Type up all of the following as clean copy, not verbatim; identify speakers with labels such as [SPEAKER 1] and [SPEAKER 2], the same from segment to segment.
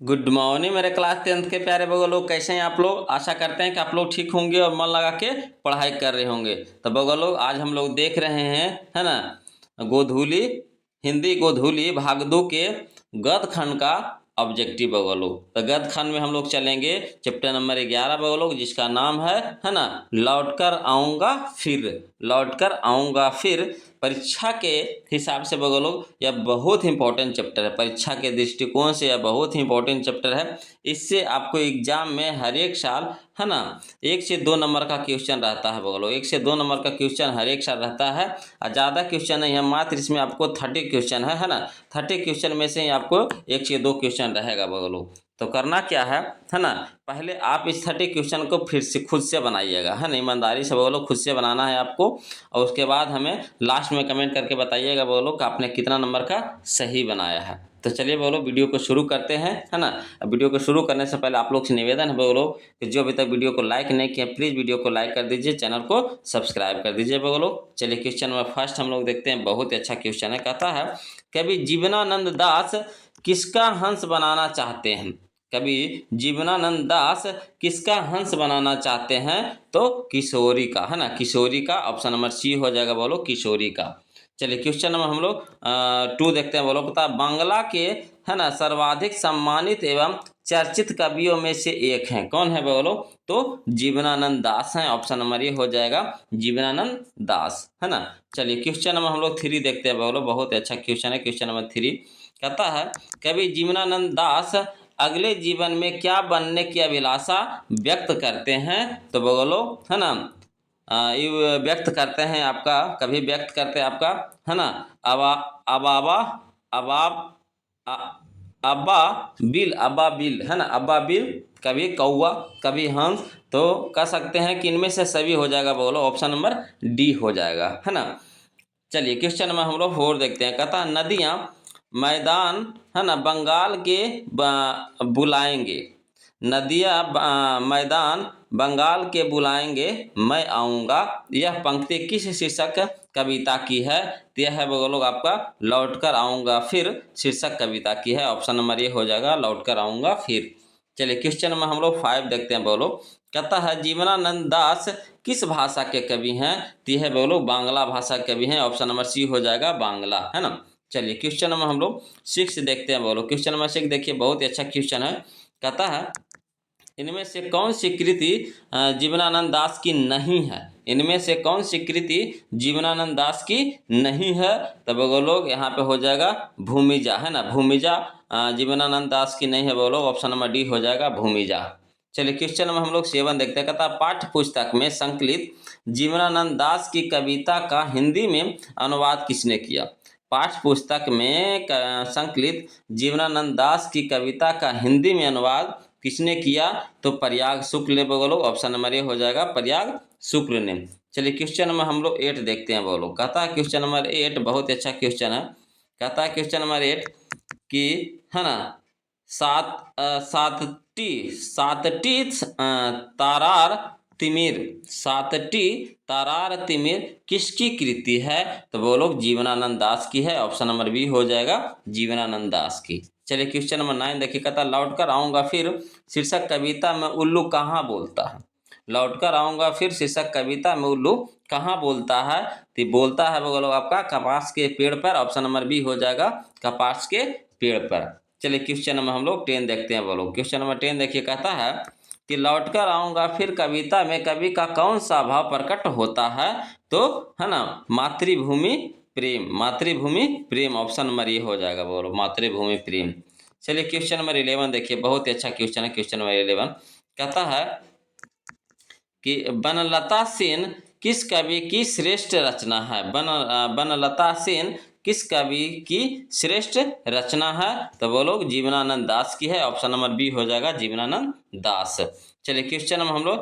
[SPEAKER 1] Good morning मेरे class 10th के प्यारे बगो लोग, कैसे हैं आप लोग। आशा करते हैं कि आप लोग ठीक होंगे और मन लगा के पढ़ाई कर रहे होंगे। तो बगो लोग, आज हम लोग देख रहे हैं, है ना, गोधूली, हिंदी गोधूली भाग 2 के गद्य खंड का ऑब्जेक्टिव बगो लोग। तो गद्य खंड में हम लोग चलेंगे चैप्टर नंबर 11 बगो लोग, जिसका नाम है ना, लौट कर आऊँगा फिर। लौट कर आऊँगा फिर परीक्षा के हिसाब से बगो लोग यह बहुत ही इंपॉर्टेंट चैप्टर है। परीक्षा के दृष्टिकोण से यह बहुत ही इंपॉर्टेंट चैप्टर है। इससे आपको एग्जाम में हर एक साल, है ना, 1 से 2 नंबर का क्वेश्चन रहता है बगो लोग। 1 से 2 नंबर का क्वेश्चन हर एक साल रहता है और ज़्यादा क्वेश्चन नहीं है, मात्र इसमें आपको 30 क्वेश्चन है ना। 30 क्वेश्चन में से ही आपको 1 से 2 क्वेश्चन रहेगा बगो लोग। तो करना क्या है ना, पहले आप इस 30 क्वेश्चन को फिर से खुद से बनाइएगा, है ना, ईमानदारी से बोलो, खुद से बनाना है आपको। और उसके बाद हमें लास्ट में कमेंट करके बताइएगा बोलो कि आपने कितना नंबर का सही बनाया है। तो चलिए बोलो, वीडियो को शुरू करते हैं, है ना। वीडियो को शुरू करने से पहले आप लोग से निवेदन है बोलो कि जो अभी तक वीडियो को लाइक नहीं किया, प्लीज़ वीडियो को लाइक कर दीजिए, चैनल को सब्सक्राइब कर दीजिए बोलो। चलिए क्वेश्चन नंबर फर्स्ट हम लोग देखते हैं। बहुत ही अच्छा क्वेश्चन है। कहता है, कवि जीवनानंद दास किसका हंस बनाना चाहते हैं। कवि जीवनानंद दास किसका हंस बनाना चाहते हैं। तो किशोरी का, है ना, किशोरी का। ऑप्शन नंबर सी हो जाएगा बोलो, किशोरी का। चलिए क्वेश्चन नंबर हम लोग 2 देखते हैं बोलो। पता बांग्ला के, है ना, सर्वाधिक सम्मानित एवं चर्चित कवियों में से एक हैं। कौन है बोलो, तो जीवनानंद दास हैं। ऑप्शन नंबर ये हो जाएगा जीवनानंद दास, है ना। चलिए क्वेश्चन नंबर हम लोग 3 देखते हैं बोलो। बहुत अच्छा क्वेश्चन है। क्वेश्चन नंबर 3 कहता है, कवि जीवनानंद दास अगले जीवन में क्या बनने की अभिलाषा व्यक्त करते हैं। तो बोलो, है ना, ये व्यक्त करते हैं आपका, कभी व्यक्त करते हैं आपका, है ना, अबा अबाबा अबाब अब्बा बिल, अब्बा बिल, है ना, अब्बा बिल, कभी कौवा, कभी हंस। तो कह सकते हैं कि इनमें से सभी हो जाएगा बोलो। ऑप्शन नंबर डी हो जाएगा, है ना। चलिए क्वेश्चन नंबर हम लोग 4 देखते हैं। कहता नदियाँ मैदान, है ना, बंगाल के बुलाएंगे। नदियाँ मैदान बंगाल के बुलाएंगे, मैं आऊँगा। यह पंक्ति किस शीर्षक कविता की है। तो यह है बोलो आपका लौट कर आऊँगा फिर शीर्षक कविता की है। ऑप्शन नंबर ये हो जाएगा लौट कर आऊँगा फिर। चलिए क्वेश्चन नंबर हम लोग 5 देखते हैं बोलो। कहता है जीवनानंद दास किस भाषा के कवि हैं। तो यह बोलो बांग्ला भाषा के कवि हैं। ऑप्शन नंबर सी हो जाएगा बांग्ला, है ना। चलिए क्वेश्चन नंबर हम लोग 6 देखते हैं बोलो। क्वेश्चन नंबर 6 देखिए, बहुत ही अच्छा क्वेश्चन है। कहता है, इनमें से कौन सी कृति जीवनानंद दास की नहीं है। इनमें से कौन सी कृति जीवनानंद दास की नहीं है। तब वो लोग यहाँ पे हो जाएगा भूमिजा, है ना, भूमिजा जीवनानंद दास की नहीं है बोलो। ऑप्शन नंबर डी हो जाएगा भूमिजा। चलिए क्वेश्चन नंबर हम लोग 7 देखते हैं। कहता पाठ्य पुस्तक में संकलित जीवनानंद दास की कविता का हिंदी में अनुवाद किसने किया। पाठ्य पुस्तक में संकलित जीवनानंद दास की कविता का हिंदी में अनुवाद किसने किया। तो प्रयाग शुक्ल ने बोलो। ऑप्शन नंबर ए हो जाएगा प्रयाग शुक्ल ने। चलिए क्वेश्चन नंबर हम लोग 8 देखते हैं बोलो। कहता है क्वेश्चन नंबर 8 बहुत अच्छा क्वेश्चन है। कहता है क्वेश्चन नंबर 8 कि, है ना, सातटी तारार तिमिर, सातटी तारार तिमिर किसकी कृति है। तो वो लोग जीवनानंद दास की है। ऑप्शन नंबर बी हो जाएगा जीवनानंद दास की। चलिए क्वेश्चन नंबर 9 देखिए। कहता लौट कर आऊँगा फिर शीर्षक कविता में उल्लू कहाँ बोलता है। लौट कर आऊँगा फिर शीर्षक कविता में उल्लू कहाँ बोलता है। तो बोलता है बोलो आपका कपास के पेड़ पर। ऑप्शन नंबर बी हो जाएगा कपास के पेड़ पर। चलिए क्वेश्चन नंबर हम लोग 10 देखते हैं बोलो। क्वेश्चन नंबर 10 देखिए। कहता है कि लौट कर आऊँगा फिर कविता में कवि का कौन सा भाव प्रकट होता है। तो, है ना, मातृभूमि प्रेम, मातृभूमि प्रेम। ऑप्शन नंबर ये हो जाएगा बोलो मातृभूमि प्रेम। चलिए क्वेश्चन नंबर 11 देखिए, बहुत ही अच्छा क्वेश्चन है। क्वेश्चन नंबर 11 कहता है कि बनलता सेन किस कवि की श्रेष्ठ रचना है। बनलता सेन किस कवि की श्रेष्ठ रचना है। तो वो लोग जीवनानंद दास की है। ऑप्शन नंबर बी हो जाएगा जीवनानंद दास। चलिए क्वेश्चन नंबर हम लोग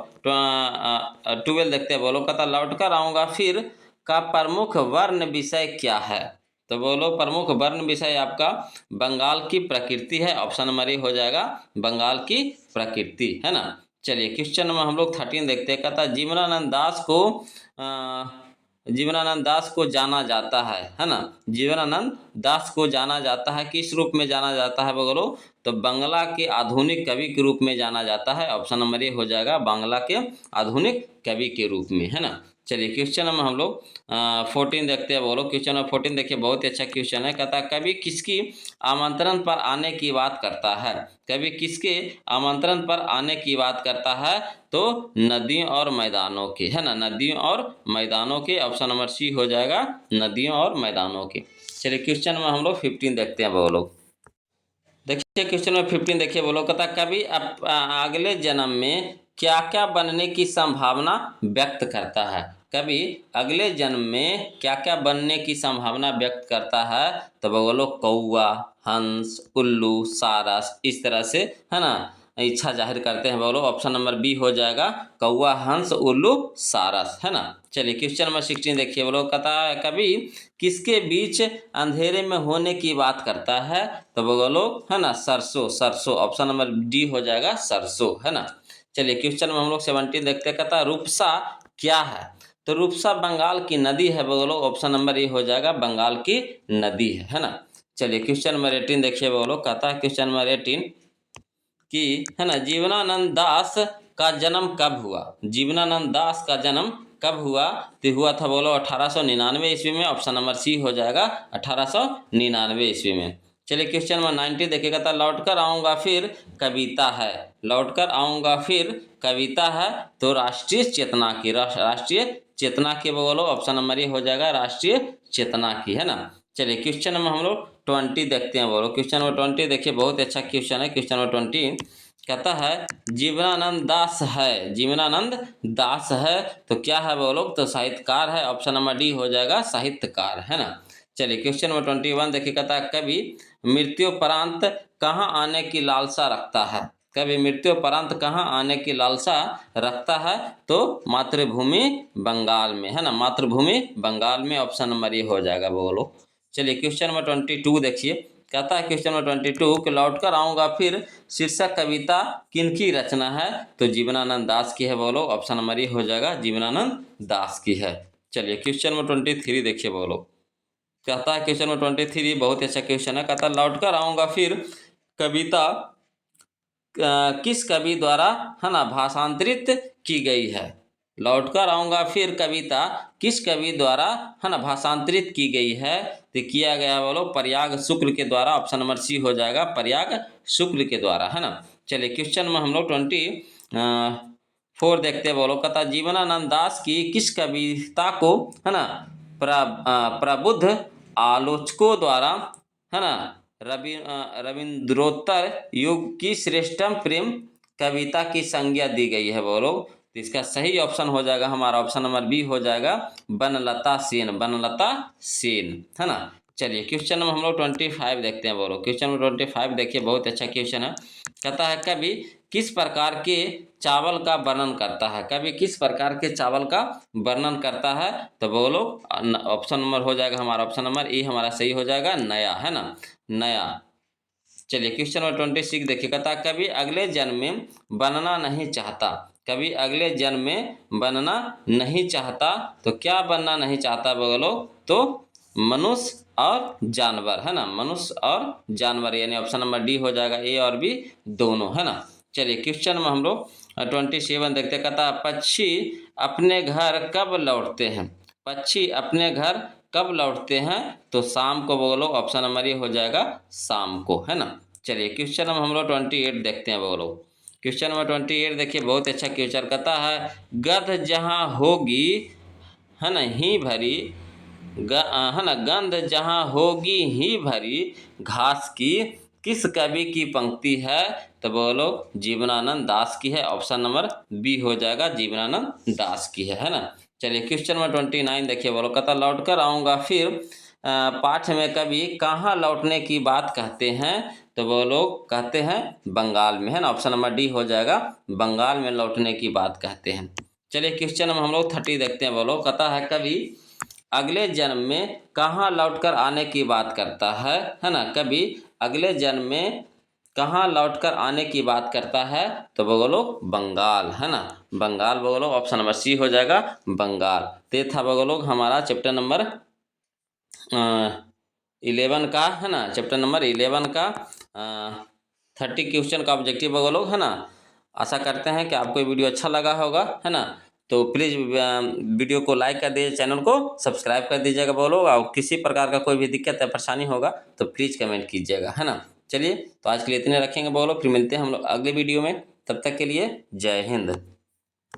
[SPEAKER 1] 12 देखते हैं बोलो। कहता लौट कर आऊँगा फिर का प्रमुख वर्ण विषय क्या है। तो बोलो प्रमुख वर्ण विषय आपका बंगाल की प्रकृति है। ऑप्शन नंबर ए हो जाएगा बंगाल की प्रकृति, है ना। चलिए क्वेश्चन नंबर हम लोग 13 देखते हैं। कहता जीवनानंद दास को जीवनानंद दास को जाना जाता है ना। जीवनानंद दास को जाना जाता है, किस रूप में जाना जाता है बोलो? तो बांग्ला के आधुनिक कवि के रूप में जाना जाता है। ऑप्शन नंबर ए हो जाएगा, बांग्ला के आधुनिक कवि के रूप में, है ना। चलिए क्वेश्चन में हम लोग 14 देखते हैं बोलो। क्वेश्चन नंबर 14 देखिए, बहुत ही अच्छा क्वेश्चन है। कहता है कवि किसकी आमंत्रण पर आने की बात करता है? कवि किसके आमंत्रण पर आने की बात करता है? तो नदियों और मैदानों के, है ना, नदियों और मैदानों के। ऑप्शन नंबर सी हो जाएगा, नदियों और मैदानों के। चलिए क्वेश्चन में हम लोग 15 देखते हैं बोलो। देखिए क्वेश्चन में 15 देखिए बोलो। कहता कवि अगले जन्म में क्या क्या बनने की संभावना व्यक्त करता है? कवि अगले जन्म में क्या क्या बनने की संभावना व्यक्त करता है? तो बोलो कौवा, हंस, उल्लू, सारस, इस तरह से, है ना, इच्छा जाहिर करते हैं बोलो। ऑप्शन नंबर बी हो जाएगा, कौवा, हंस, उल्लू, सारस, है ना। चलिए क्वेश्चन नंबर 16 देखिए बोलो। कहता है कवि किसके बीच अंधेरे में होने की बात करता है? तो बोलो, है ना, सरसों, सरसों। ऑप्शन नंबर डी हो जाएगा, सरसों, है ना। चलिए क्वेश्चन में हम लोग 17 देखते हैं। कहता है रूपसा क्या है? तो रूपसा बंगाल की नदी है बोलो। ऑप्शन नंबर ए हो जाएगा, बंगाल की नदी है ना। चलिए क्वेश्चन नंबर 18 देखिए बोलो। कहता है क्वेश्चन नंबर 18 कि, है ना, जीवनानंद दास का जन्म कब हुआ? जीवनानंद दास का जन्म कब हुआ? तो हुआ था बोलो 1899 ईस्वी में। ऑप्शन नंबर सी हो जाएगा, 1899 ईस्वी में। चलिए क्वेश्चन नंबर 90 देखिएगा। था लौट कर आऊँगा फिर कविता है। लौट कर आऊँगा फिर कविता है तो राष्ट्रीय चेतना की, राष्ट्रीय चेतना की बोलो। ऑप्शन नंबर ये हो जाएगा, राष्ट्रीय चेतना की, है ना। चलिए क्वेश्चन नंबर हम लोग 20 देखते हैं बोलो। क्वेश्चन नंबर 20 देखिए, बहुत अच्छा क्वेश्चन है। क्वेश्चन नंबर 20 कहता है जीवनानंद दास है। जीवनानंद दास है तो क्या है बोलो? तो साहित्यकार है। ऑप्शन नंबर डी हो जाएगा, साहित्यकार, है ना। चलिए क्वेश्चन नंबर 21 देखिए। कहता है कवि मृत्युपरांत कहाँ आने की लालसा रखता है? कभी मृत्युपरांत कहाँ आने की लालसा रखता है? तो मातृभूमि बंगाल में, है ना, मातृभूमि बंगाल में। ऑप्शन नंबर ये हो जाएगा बोलो। चलिए क्वेश्चन नंबर 22 देखिए। कहता है क्वेश्चन नंबर 22 कि लौट कर आऊँगा फिर शीर्षक कविता किनकी रचना है? तो जीवनानंद दास की है बोलो। ऑप्शन नंबर ये हो जाएगा, जीवनानंद दास की है। चलिए क्वेश्चन नंबर 23 देखिए बोलो। कहता है क्वेश्चन नंबर 23 बहुत अच्छा क्वेश्चन है। कहता है लौट कर आऊँगा फिर कविता किस कवि द्वारा, है ना, भाषांतरित की गई है? लौट कर आऊँगा फिर कविता किस कवि द्वारा, है ना, भाषांतरित की गई है? तो किया गया बोलो प्रयाग शुक्ल के द्वारा। ऑप्शन नंबर सी हो जाएगा, प्रयाग शुक्ल के द्वारा, है ना। चलिए क्वेश्चन में हम लोग 24 देखते हैं बोलो। कहता जीवनानंद दास की किस कविता को, है ना, प्रबुद्ध आलोचकों द्वारा, है ना, रविंद्रोत्तर युग की श्रेष्ठतम प्रेम कविता की संज्ञा दी गई है बोलो। तो इसका सही ऑप्शन हो जाएगा हमारा, ऑप्शन नंबर बी हो जाएगा, बनलता सेन, बनलता सेन, है ना। चलिए क्वेश्चन नंबर हम लोग 25 देखते हैं बोलो। क्वेश्चन नंबर 25 देखिए, बहुत अच्छा क्वेश्चन है। कहता है कवि किस प्रकार के चावल का वर्णन करता है? कवि किस प्रकार के चावल का वर्णन करता है? तो बोलो ऑप्शन नंबर हो जाएगा हमारा, ऑप्शन नंबर ए हमारा सही हो जाएगा, नया, है ना, नया। चलिए क्वेश्चन नंबर 26 देखिए। कहता कभी अगले जन्म में बनना नहीं चाहता। कभी अगले जन्म में बनना नहीं चाहता तो क्या बनना नहीं चाहता बोलो? तो मनुष्य और जानवर, है ना, मनुष्य और जानवर, यानी ऑप्शन नंबर डी हो जाएगा, ए और बी दोनों, है ना। चलिए क्वेश्चन में हम लोग 27 देखते। कहता पक्षी अपने घर कब लौटते हैं? पक्षी अपने घर कब लौटते हैं? तो शाम को बोलो। ऑप्शन नंबर ये हो जाएगा, शाम को, है ना। चलिए क्वेश्चन नंबर हम लोग 28 देखते हैं बोलो। क्वेश्चन नंबर 28 देखिए, बहुत अच्छा क्वेश्चन। कहता है गध जहाँ होगी, है ना, ही भरी, है ना, गंध जहाँ होगी ही भरी घास की, किस कवि की पंक्ति है? तो बोलो जीवनानंद दास की है। ऑप्शन नंबर बी हो जाएगा, जीवनानंद दास की है ना। चलिए क्वेश्चन नंबर 29 देखिए बोलो। कहता लौट कर आऊँगा फिर पाठ में कवि कहाँ लौटने की बात कहते हैं? तो वो लोग कहते हैं बंगाल में, है ना। ऑप्शन नंबर डी हो जाएगा, बंगाल में लौटने की बात कहते हैं। चलिए क्वेश्चन में हम लोग 30 देखते हैं बोलो। कहता है कवि अगले जन्म में कहाँ लौटकर आने की बात करता है ना। कवि अगले जन्म में कहाँ लौटकर आने की बात करता है? तो बगलो बंगाल, है ना, बंगाल बगलो ऑप्शन नंबर सी हो जाएगा बंगाल। तो ये था बगलो हमारा चैप्टर नंबर 11 का, है ना, चैप्टर नंबर 11 का 30 क्वेश्चन का ऑब्जेक्टिव बगलो, है ना। आशा करते हैं कि आपको ये वीडियो अच्छा लगा होगा, है ना। तो प्लीज़ वीडियो को लाइक कर दीजिए, चैनल को सब्सक्राइब कर दीजिएगा बोलो। और किसी प्रकार का कोई भी दिक्कत या परेशानी होगा तो प्लीज़ कमेंट कीजिएगा, है ना। चलिए, तो आज के लिए इतने रखेंगे बोलो, फिर मिलते हैं हम लोग अगले वीडियो में। तब तक के लिए जय हिंद।